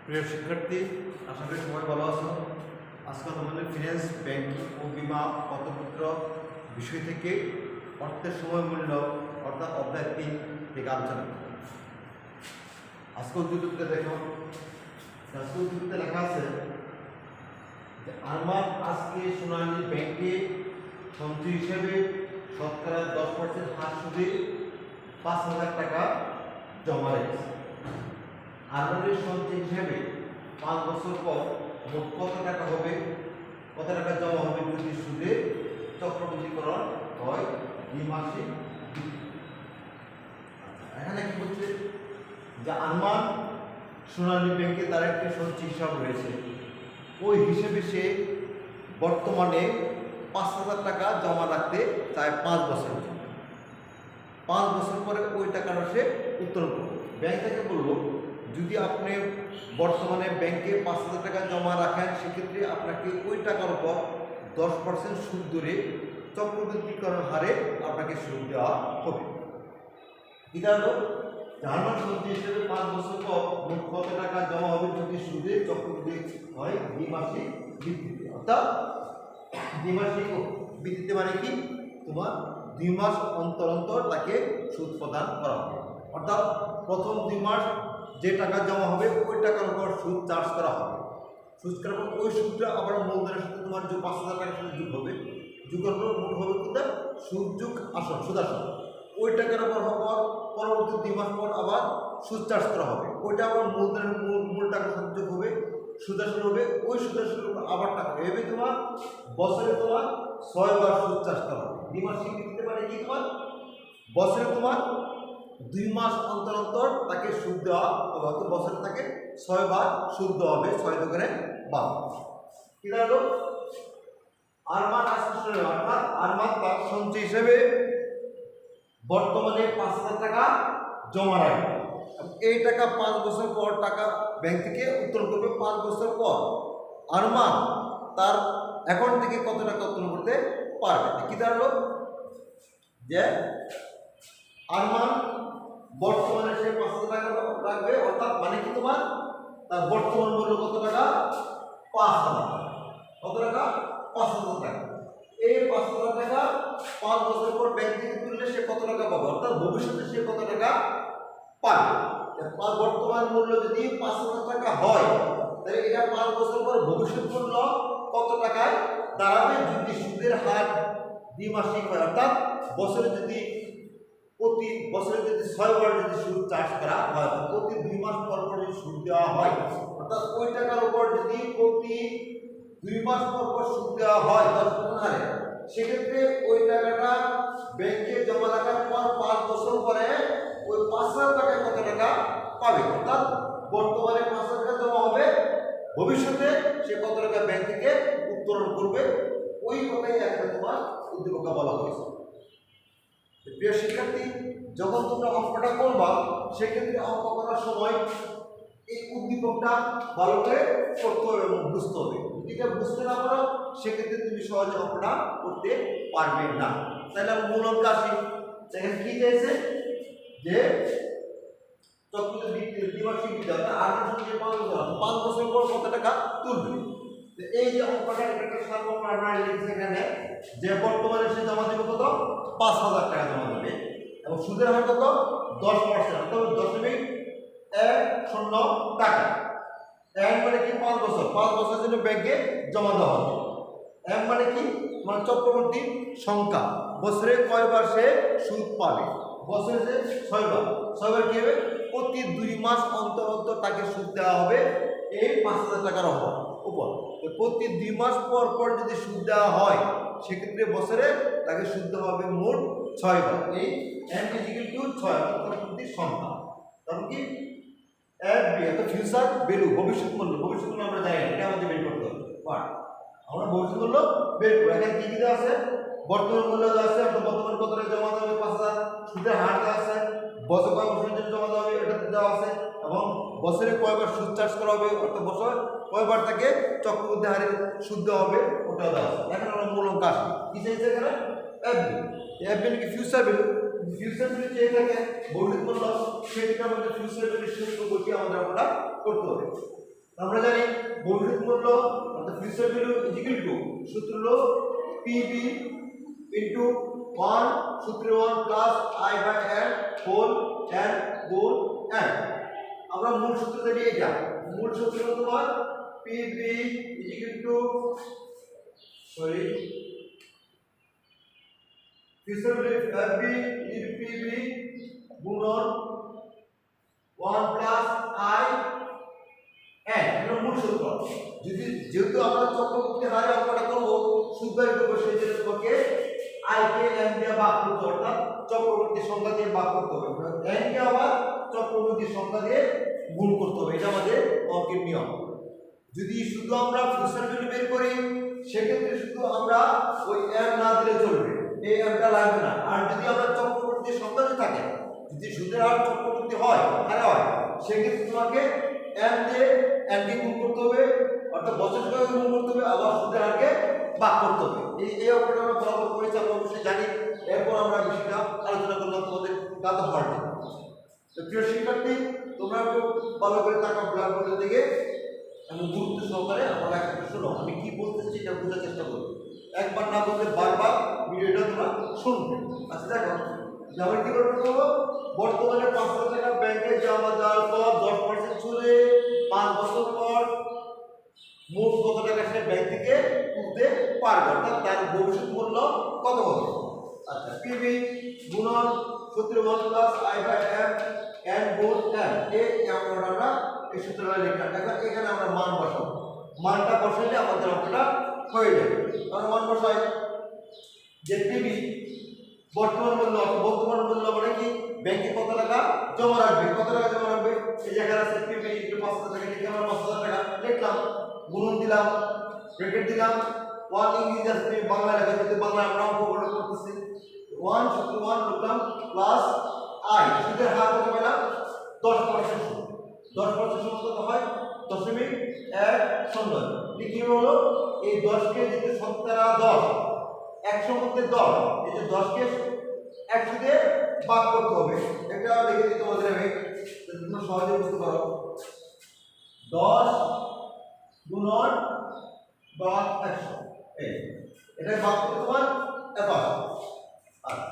প্রিয় শিক্ষার্থী, আশা করি সবাই ভালো আছো। আজকে তোমাদের ফিন্যান্স, ব্যাংকিং ও বিমা পত্রপত্র বিষয় থেকে অর্থের সময় মূল্য অর্থাৎ অধ্যায় 3 থেকে আলোচনা করব। আজকে উদ্দীপকটা দেখো, আজকে উদ্দীপকটা লেখা আছে যে আরমান আজকে সোনালী ব্যাংকে সঞ্চয় হিসেবে শতকরা 10% হার সুদে 5,000 টাকা জমা রেখেছে। আরমানের সঞ্চয় হিসেবে 5 বছর পর মোট কত টাকা হবে, কত টাকা জমা হবে যদি সুদে চক্রবৃদ্ধিকরণ হয় দ্বিমাসিক ভিত্তিতে। এখানে কি বলছে যে আরমান সোনালী ব্যাংকে তার একটি সঞ্চয় হিসাব রয়েছে, ওই হিসেবে সে বর্তমানে 5,000 টাকা জমা রাখতে চায় 5 বছর। 5 বছর পরে ওই টাকাটা সে উত্তোলন করবে। ব্যাংক থেকে বললো যদি আপনি বর্তমানে ব্যাংকে 5,000 টাকা জমা রাখেন, সেক্ষেত্রে আপনাকে ওই টাকার উপর 10% সুদ ধরে চক্রবৃদ্ধিকরণ হারে আপনাকে সুদ দেওয়া হবে। ইদানো জার্মান সঞ্চয় হিসেবে 5 বছর পর মোট কত টাকা জমা হবে যদি সুদে চক্রবৃদ্ধি হয় দ্বিমাসিক ভিত্তিতে। অর্থাৎ দ্বিমাসিক ভিত্তিতে মানে কি, তোমার 2 মাস অন্তর অন্তর তাকে সুদ প্রদান করা হবে। অর্থাৎ প্রথম 2 মাস যে টাকা জমা হবে ওই টাকার উপর সুদ চার্জ করা হবে। সুদ করার পর ওই সুদটা আবার মূলধনের সাথে তোমার যে 5,000 টাকার সাথে যোগ হবে, যোগের পর মোট হবে কোনটা সুদ যোগ আসল, সুদাসন। ওই টাকার উপর হওয়ার পরবর্তী 2 মাস পর আবার সুদ চার্জ করা হবে। ওইটা আবার মূলধনের মূল টাকার সাথে যোগ হবে, সুদাসন হবে। ওই সুদাসনের উপর আবার টাকা হবে। তোমার বছরে তোমার 6 বার সুদ চার্জ করা হবে। দ্বিমাসিক ভিত্তিতে মানে কি, তোমার বছরে তোমার 2 মাস অন্তর অন্তর তাকে সুদ দেওয়া হবে। অর্থাৎ বছরে তাকে 6 বার সুদ দেওয়া হবে। 6 দোকানে 12। কি দাঁড়ালো? আরমান আসলে অর্থাৎ আরমান তার সঞ্চয় হিসেবে বর্তমানে 5,000 টাকা জমা রাখবে। এই টাকা 5 বছর পর টাকা ব্যাংক থেকে উত্তোলন করবে। 5 বছর পর আরমান তার অ্যাকাউন্ট থেকে কত টাকা উত্তোলন করতে পারবে। কি দাঁড়ালো যে আরমান বর্তমানে সে 5,000 টাকা রাখবে। অর্থাৎ মানে কি, তোমার তার বর্তমান মূল্য কত টাকা? 5,000 টাকা। কত টাকা? 5,000 টাকা। এই 5,000 টাকা 5 বছর পর ব্যাংক থেকে তুললে সে কত টাকা পাবে? অর্থাৎ ভবিষ্যতে সে কত টাকা পাবে। বর্তমান মূল্য যদি 5,000 টাকা হয়, তাহলে এটা 5 বছর পর ভবিষ্যৎ মূল্য কত টাকায় দাঁড়াবে যদি সুদের হার দ্বিমাসিক হয়। অর্থাৎ বছরে যদি প্রতি বছরে যদি 6 বার যদি সুদ চার্জ করা হয়, প্রতি 2 মাস পর পর যদি সুদ দেওয়া হয়, অর্থাৎ ওই টাকার উপর যদি প্রতি 2 মাস পর পর সুদ দেওয়া হয় 10% হারে, সেক্ষেত্রে ওই টাকাটা ব্যাংকে জমা রাখার পর 5 বছর পরে ওই 5,000 টাকায় কত টাকা পাবে। অর্থাৎ বর্তমানে 5,000 টাকা জমা হবে, ভবিষ্যতে সে কত টাকা ব্যাংক থেকে উত্তোলন করবে, ওই কথাই একটা তোমার উদ্দীপকে বলা হয়েছে। প্রিয় শিক্ষার্থী, যখন তোমরা অঙ্কটা করবা, সেক্ষেত্রে অঙ্ক করার সময় এই উদ্দীপকটা ভালো করে করতে হবে এবং বুঝতে হবে। যদি এটা বুঝতে না পারো, সেক্ষেত্রে তুমি সহজে অঙ্কটা করতে পারবে না। তাহলে আমি মূল অঙ্ক আসি। এখানে কি চাইছে যে চক্রবৃদ্ধি দ্বিমাসিক ভিত্তিতে আরমান সঞ্চয় 5 বছর পর কত টাকা তুলবে। এই যে অঙ্কটা, এটা সাধারণত আমরা লিখছি এখানে যে বর্তমানে সে জমা দেবে কত? 5,000 টাকা জমা দেবে এবং সুদের হার কত? 10%। অর্থাৎ 0.10 টাকা। এম মানে কি? 5 বছর। 5 বছরের জন্য ব্যাংকে জমা দেওয়া হবে। এম মানে কি? মানে চক্রবর্তী সংখ্যা, বছরে কয়বার সে সুদ পাবে। বছরে যে 6 বার। 6 বার কি হবে? প্রতি 2 মাস অন্তর অন্তর তাকে সুদ দেওয়া হবে এই 5,000 টাকার উপর। প্রতি 2 মাস পর পর যদি সুদ দেওয়া হয়, সেক্ষেত্রে বছরে তাকে সুদ দেওয়া হবে মোট 6 বার। এই m = 6 চক্রবর্তীর সংখ্যা। তখন কি FB অর্থাৎ ফিউচার ভ্যালু, ভবিষ্যৎ মূল্য। ভবিষ্যৎ মূল্য আমরা জানি, এটা আমাদের বের করতে হবে। আমরা ভবিষ্যৎ মূল্য বের করব। এখানে কি কি দেওয়া আছে? বর্তমান মূল্য দেওয়া আছে, অর্থাৎ বর্তমান কত টাকা জমা দেওয়া হবে 5,000। সুদের হার দেওয়া আছে, বছর কয় বছরের জন্য জমা দেওয়া হবে এটা দেওয়া আছে, এবং বছরে কয়বার সুদ চার্জ করা হবে, অর্থাৎ বছর কয়বার তাকে চক্রবৃদ্ধি হারে সুদ দেওয়া হবে ওটা দেওয়া আছে। এখন আমরা মূল অঙ্ক আসি। কি চাইছে এখানে? FB। FB কি ফিউচার ভ্যালু। ফিউচার ভ্যালু চেয়ে থাকে ভবিষ্যৎ মূল্য, সেটা আমাদের ফিউচার ভ্যালু শুরু করতে আমাদের আমরা করতে হবে। আমরা জানি ভবিষ্যৎ মূল্য অর্থাৎ future value is equal to সূত্র হলো পিবি ইনটু 1 সূত্র 1 plus I by N whole N গুণ এন। আমরা মূল সূত্র জানি এটা, মূল সূত্র হলো তোমার PV is equal to future value FV is PV গুণন 1 প্লাস আই এন, এটা মূল সূত্র। যদি যেহেতু আমরা চক্রবর্তী হারে অঙ্কটা করব সুদ বের করব, সেই জন্য তোমাকে আই কে এন দিয়ে ভাগ করতে, অর্থাৎ চক্রবর্তী সংখ্যা দিয়ে ভাগ করতে হবে, এন কে আবার চক্রবর্তী সংখ্যা দিয়ে গুণ করতে হবে। এটা আমাদের অঙ্কের নিয়ম। যদি শুধু আমরা ফিউচার ভ্যালু বের করি সেক্ষেত্রে শুধু আমরা ওই এম না দিলে চলবে, এই এমটা লাগবে না। আর যদি আমরা চক্রবর্তী সংখ্যা যদি থাকে, যদি সুদের হার চক্রবর্তী হয় হারে হয়, সেক্ষেত্রে তোমাকে এম দিয়ে এন কে গুণ করতে হবে, অর্থাৎ বছর সংখ্যাকে গুণ করতে হবে, আবার সুদের হারকে ভাগ করতে হবে। এই অঙ্কটা আমরা ফলাফল করেছি, আমরা অবশ্যই জানি। এরপর আমরা বিষয়টা আলোচনা করলাম তোমাদের গাদা হওয়ার। তো প্রিয় শিক্ষার্থী, তোমরা একটু ভালো করে তাকাও ব্ল্যাকবোর্ডের দিকে এবং গুরুত্ব সহকারে আমার লেখাটা শোনো। আমি কি বলতেছি এটা বোঝার চেষ্টা করো, একবার না বললে বারবার ভিডিওটা তোমরা শুনবে। আচ্ছা দেখো, আমরা কি করবো, বর্তমানে 500 টাকা ব্যাংকে জমা দেওয়ার পর 10% সুদে 5 বছর পর মোট কত টাকা সে ব্যাংক থেকে তুলতে পারবে, অর্থাৎ তার ভবিষ্যৎ মূল্য কত হবে। আচ্ছা, পিবি গুণন সূত্র 1 plus I by M N গুণ এন, এই আমরা এই সূত্রটা লিখলাম। এখন এখানে আমরা মান বসাবো, মানটা বসাইলে আমাদের অঙ্কটা হয়ে যাবে। আমরা মান বসাই যে পিবি বর্তমান মূল্য, বর্তমান মূল্য মানে কি, ব্যাংকে কত টাকা জমা রাখবে, কত টাকা জমা রাখবে, এই জায়গায় আছে পিবি ইনটু 5000 টাকা, লিখে আমরা 5000 টাকা লিখলাম, গুণন দিলাম, ব্র্যাকেট দিলাম, 1 ইংরেজি আছে বাংলা লেখা, যদি বাংলা আমরা অঙ্ক করতেছি 1 সূত্র 1 লিখলাম প্লাস আই, সুদের হার কত পেলাম 10%, 10% কত হয় 0.10। লিখি হলো এই 10 কে যদি 10 100 মধ্যে 10, এই যে 10 কে 100 দিয়ে ভাগ করতে হবে। এটা লিখে দিতে তোমাদের আমি, তোমরা সহজে বুঝতে পারো। 10 গুণন ভাগ 100, এই এটা ভাগ করতে তোমার এত আসে। আচ্ছা,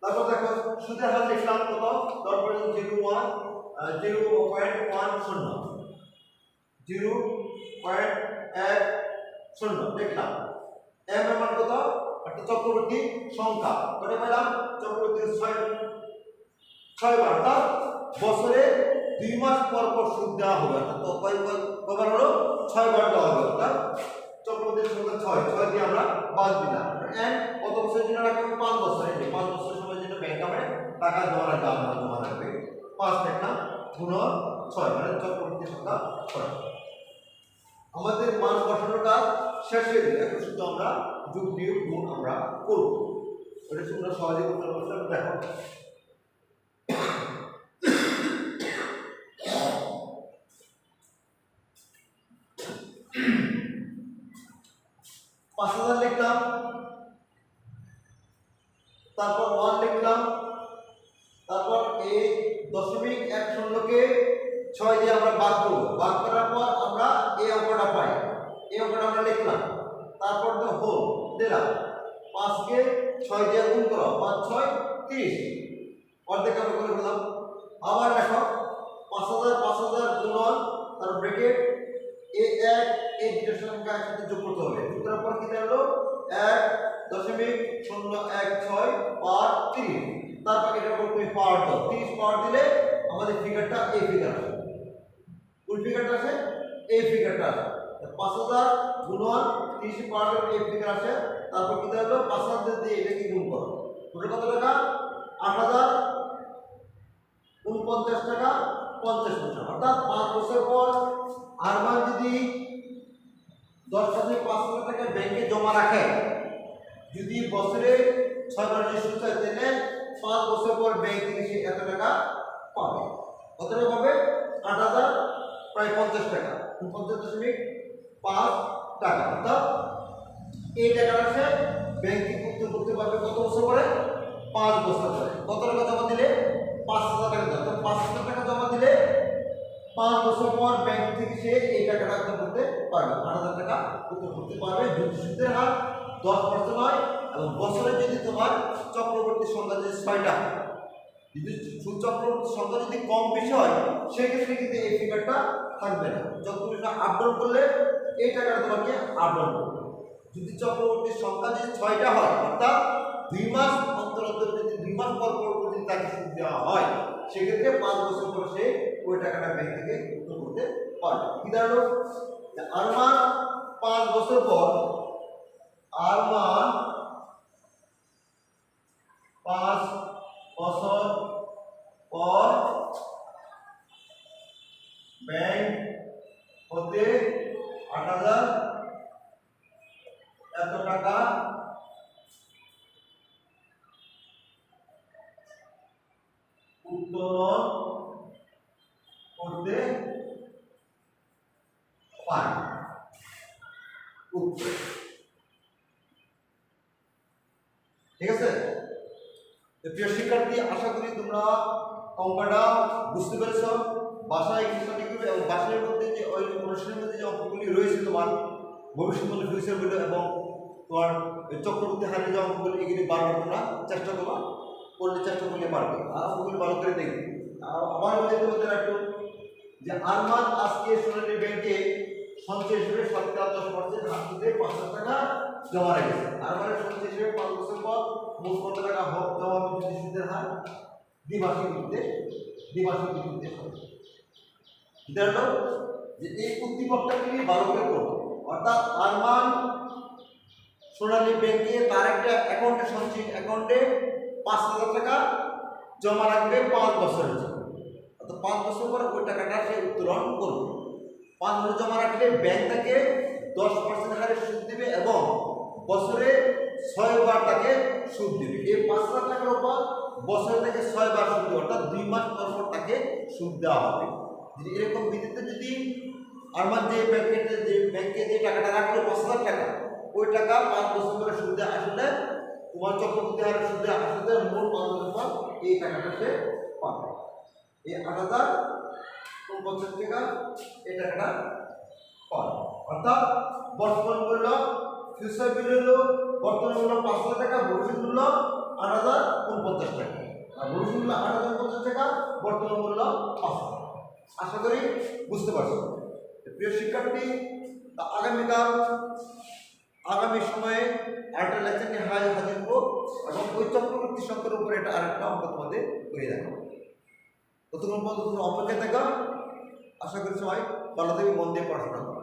তারপর দেখো সুদের হার লিখলাম কত 10.01 0.10 লিখলাম। এম এর মান কত, একটা চক্রবর্তী সংখ্যা কত পেলাম, চক্রবর্তী 6 বার, অর্থাৎ বছরে 2 মাস পর পর সুদ দেওয়া হবে, অর্থাৎ কয়বার হলো 6 বার দেওয়া হবে, অর্থাৎ চক্রবর্তী সংখ্যা 6 দিয়ে আমরা বাদ দিলাম। এন্ড কত বছরের জন্য রাখবে, 5 বছর, এই 5 বছর সময় জন্য ব্যাংক আমাদের টাকা জমা রাখবে, আমরা জমা রাখবে 5 লিখলাম গুণন 6, মানে চক্রবর্তী সংখ্যা 6। আমাদের মান বসানোটা শেষ হয়ে গেলে এখন শুধু আমরা যোগ বিয়োগ গুণ আমরা করব, এটা তোমরা সহজে করতে পারবে। দেখো 5000 লিখলাম, তারপর 1 লিখলাম, তারপর এই 0.10 কে 6 দিয়ে আমরা ভাগ করব, ভাগ করার পর আমরা এই অঙ্কটা পাই, এই অঙ্কটা আমরা লিখলাম, তারপর তো হোল দিলাম, 5 কে 6 দিয়ে গুণ করো, 5 6 30, অর্ধেক আমরা করে ফেললাম। আবার দেখো 5000 গুণন, তার ব্র্যাকেট এই 1 এই দুটো সংখ্যা একসাথে যোগ করতে হবে, যোগ করার পর কি দাঁড়ালো 1.016 পার 30, তারপর এটার উপর তুমি পাওয়ার দাও, 30 পাওয়ার দিলে আমাদের ফিগারটা এই ফিগার আসে, কোন ফিগারটা আসে, এই ফিগারটা আসে। 5000 গুণন 30 পাওয়ার এই ফিগার আসে, তারপর কি দাঁড়ালো 5000 দিয়ে এটাকে গুণ করো, ওটা কত টাকা 8049 টাকা 50 পয়সা, অর্থাৎ 5 বছর পর আরমান যদি 10,500 টাকা ব্যাংকে জমা রাখে, যদি বছরে 6 বার সুদ হয় তাহলে 5 বছর পর ব্যাংক থেকে সে এত টাকা পাবে, কত টাকা পাবে 8000 প্রায় 50 টাকা, 50.5 টাকা, অর্থাৎ এই টাকাটা সে ব্যাংকে করতে পারবে কত বছর পরে 5 বছর পরে। কত টাকা জমা দিলে 5000 টাকা, অর্থাৎ 5000 টাকা জমা দিলে 5 বছর পর ব্যাংক থেকে সে এই টাকাটা উত্তোলন করতে পারবে, 8,000 টাকা উত্তোলন করতে পারবে যদি সুদের হার 10% হয় এবং বছরে যদি তোমার চক্রবর্তী সংখ্যা যদি 6টা হয়। যদি সুদ চক্রবর্তী সংখ্যা যদি কম বেশি হয় সেক্ষেত্রে কিন্তু এই ফিগারটা থাকবে না। যখন তুমি আপডাউন করলে এই টাকাটা তোমাকে আপডাউন করবে। যদি চক্রবর্তী সংখ্যা যদি 6টা হয় অর্থাৎ 2 মাস অন্তর অন্তর যদি 2 মাস পর পর যদি তাকে সুদ দেওয়া হয় সেক্ষেত্রে 5 বছর পর সে ওই টাকাটা ব্যাংক থেকে উত্তোলন করতে পারবে। কি দাঁড়ালো? আরমান 5 বছর পর, আরমান 5 বছর পর ব্যাংক হতে 8,000 এত টাকা উত্তোলন করতে পারে। উত্তর ঠিক আছে। প্রিয় শিক্ষার্থী, আশা করি তোমরা অঙ্কটা বুঝতে পেরেছ। বাসায় স্টাডি করবে এবং বাসার মধ্যে যে ওই অনুষ্ঠানের মধ্যে যে অঙ্কগুলি রয়েছে তোমার ভবিষ্যৎ মূল্য, ফিউচার মূল্য এবং তোমার চক্রবর্তী হারে যে অঙ্কগুলি এগুলি বারবার তোমরা চেষ্টা করো, করলে চেষ্টা করলে পারবে। আর অঙ্কগুলি ভালো করে দেখবে। আর আবার বলে তোমাদের একটু যে আরমান আজকে সোনালী ব্যাংকে সঞ্চয় হিসেবে 10% হাত থেকে 5,000 টাকা জমা রেখেছে। আরমানের সঞ্চয় হিসেবে 5 বছর পর মোট কত টাকা জমা হবে যদি সুদের হার দ্বিমাসিক ভিত্তিতে হবে। ধরো যে এই উদ্দীপকটাকে নিয়ে ভালো করে করবো। অর্থাৎ আরমান সোনালী ব্যাংকে তার একটা অ্যাকাউন্টে সঞ্চয় অ্যাকাউন্টে 5,000 টাকা জমা রাখবে 5 বছরের জন্য। অর্থাৎ 5 বছর পর ওই টাকাটা সে উত্তোলন করবে। 5 বছর জমা রাখলে ব্যাংক তাকে 10% হারে সুদ দেবে এবং বছরে 6 বার তাকে সুদ দেবে। এই 5,000 টাকার উপর বছরে থেকে 6 বার সুদ দেবে, অর্থাৎ 2 মাস পর পর তাকে সুদ দেওয়া হবে। যদি এরকম ভিত্তিতে যদি আরমান যে ব্যাংকে যে টাকাটা রাখলো 5,000 টাকা, ওই টাকা 5 বছর পরে সুদে আসলে তোমার চক্রবর্তী হারে সুদে আসলে মোট 5 বছর পর এই টাকাটা সে পাবে। এই 8,050 টাকা এই টাকাটা পাবে। অর্থাৎ বর্তমান মূল্য, ফিউচার মূল্য বর্তমান মূল্য 5,000 টাকা, ভবিষ্যৎ মূল্য 8,050 টাকা। আর ভবিষ্যৎ মূল্য 8,050 টাকা, বর্তমান মূল্য 5,000। আশা করি বুঝতে পারছো। প্রিয় শিক্ষার্থী, আগামী সময়ে আরেকটা লেকচার নিয়ে হাজির হবো এবং ওই চক্রবর্তী সংখ্যার উপরে এটা আরেকটা অঙ্ক তোমাদের করে দেখাবো। ততক্ষণ পর্যন্ত অপেক্ষায় থাকা। আশা করি সবাই ভালো থাকবে, মন দিয়ে পড়াশোনা করো।